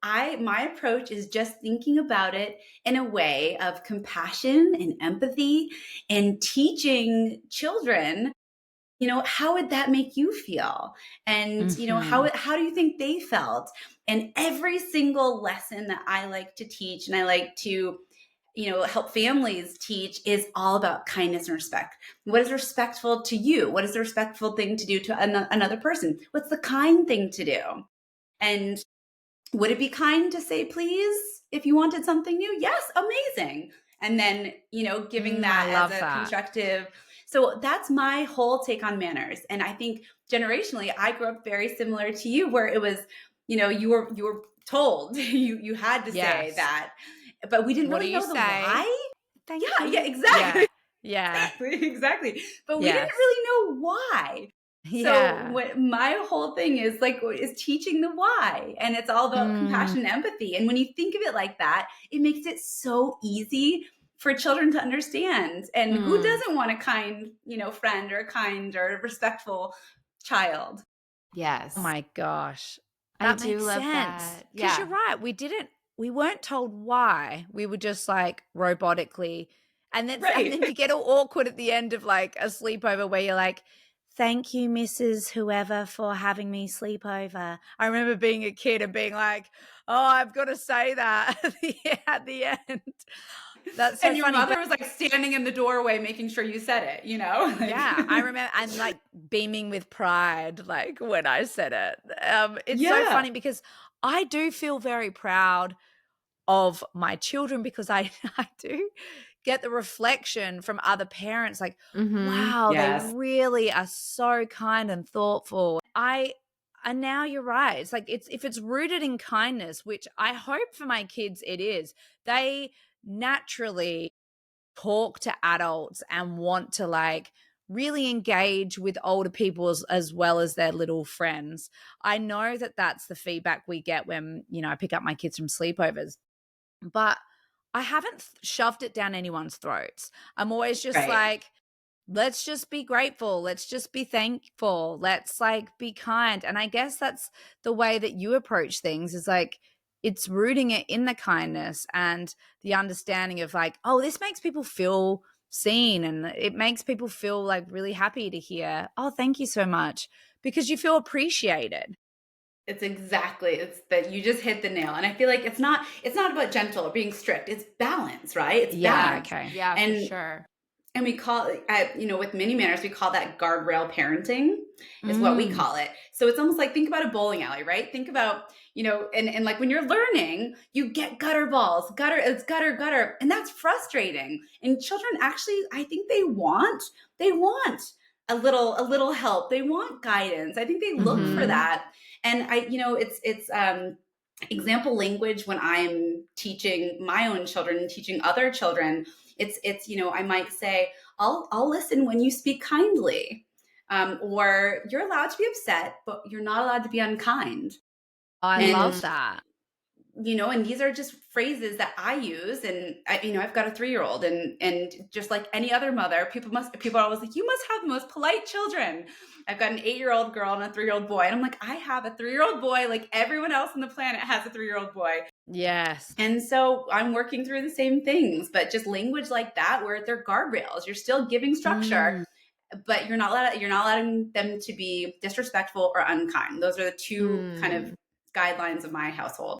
My approach is just thinking about it in a way of compassion and empathy and teaching children, how would that make you feel? And, Hmm. how do you think they felt? And every single lesson that I like to teach and I like to, help families teach is all about kindness and respect. What is respectful to you? What is the respectful thing to do to another person? What's the kind thing to do? And would it be kind to say please if you wanted something new? Yes, amazing. And then, giving I that as love a that. constructive. So that's my whole take on manners. And I think generationally, I grew up very similar to you, where it was, you were told you had to say Yes. that, but we didn't What do really you know the say? why. Thank Yeah, you. Yeah. exactly. Yeah. Exactly. But we didn't Yes. really know why. So Yeah. what my whole thing is like is teaching the why, and it's all about Mm, compassion and empathy. And when you think of it like that, it makes it so easy for children to understand. And who mm. doesn't want a kind, friend or a kind or respectful child? Oh Yes. my gosh. I That do makes love sense. that. Because Yeah. you're right. We weren't told why. We were just like robotically. And then Right. you get all awkward at the end of like a sleepover where you're like, thank you, Mrs. Whoever, for having me sleep over. I remember being a kid and being like, oh, I've got to say that at the end. That's so And your funny. But mother was like standing in the doorway making sure you said it, like yeah, I remember and like beaming with pride, like when I said it. It's so yeah. funny because I do feel very proud of my children because I I do get the reflection from other parents like, Mhm. wow, they Yes. really are so kind and thoughtful. And now you're right. It's like it's if it's rooted in kindness, which I hope for my kids it is, they naturally talk to adults and want to like really engage with older people as well as their little friends. I know that that's the feedback we get when, I pick up my kids from sleepovers, but I haven't shoved it down anyone's throats. I'm always just Right. like, let's just be grateful. Let's just be thankful. Let's like be kind. And I guess that's the way that you approach things is like, it's rooting it in the kindness and the understanding of like, oh, this makes people feel seen and it makes people feel like really happy to hear, oh, thank you so much because you feel appreciated. It's that you just hit the nail. And I feel like it's not about gentle or being strict. It's balance, right? It's Yeah. balance. Okay. Yeah, for And sure. and we call it, with mini manners, we call that guardrail parenting, is what we Mm. call it. So it's almost like, think about a bowling alley, right? Think about, and like when you're learning, you get gutter balls, it's gutter, and that's frustrating. And children actually, I think they want a little help. They want guidance. I think they look for Mhm. that. And it's example language when I'm teaching my own children and teaching other children. It's I might say, I'll listen when you speak kindly, or you're allowed to be upset, but you're not allowed to be unkind. I love And Mm. that. and these are just phrases that I use. And I've got a 3-year-old, and just like any other mother, people are always like, you must have the most polite children. I've got an 8-year-old girl and a 3-year-old boy, and I'm like, I have a 3-year-old boy, like everyone else on the planet has a 3-year-old boy. Yes. And so I'm working through the same things, but just language like that, where they're guardrails. You're still giving structure, Mm. but you're not allowing them to be disrespectful or unkind. Those are the two kind of Mm. guidelines of my household.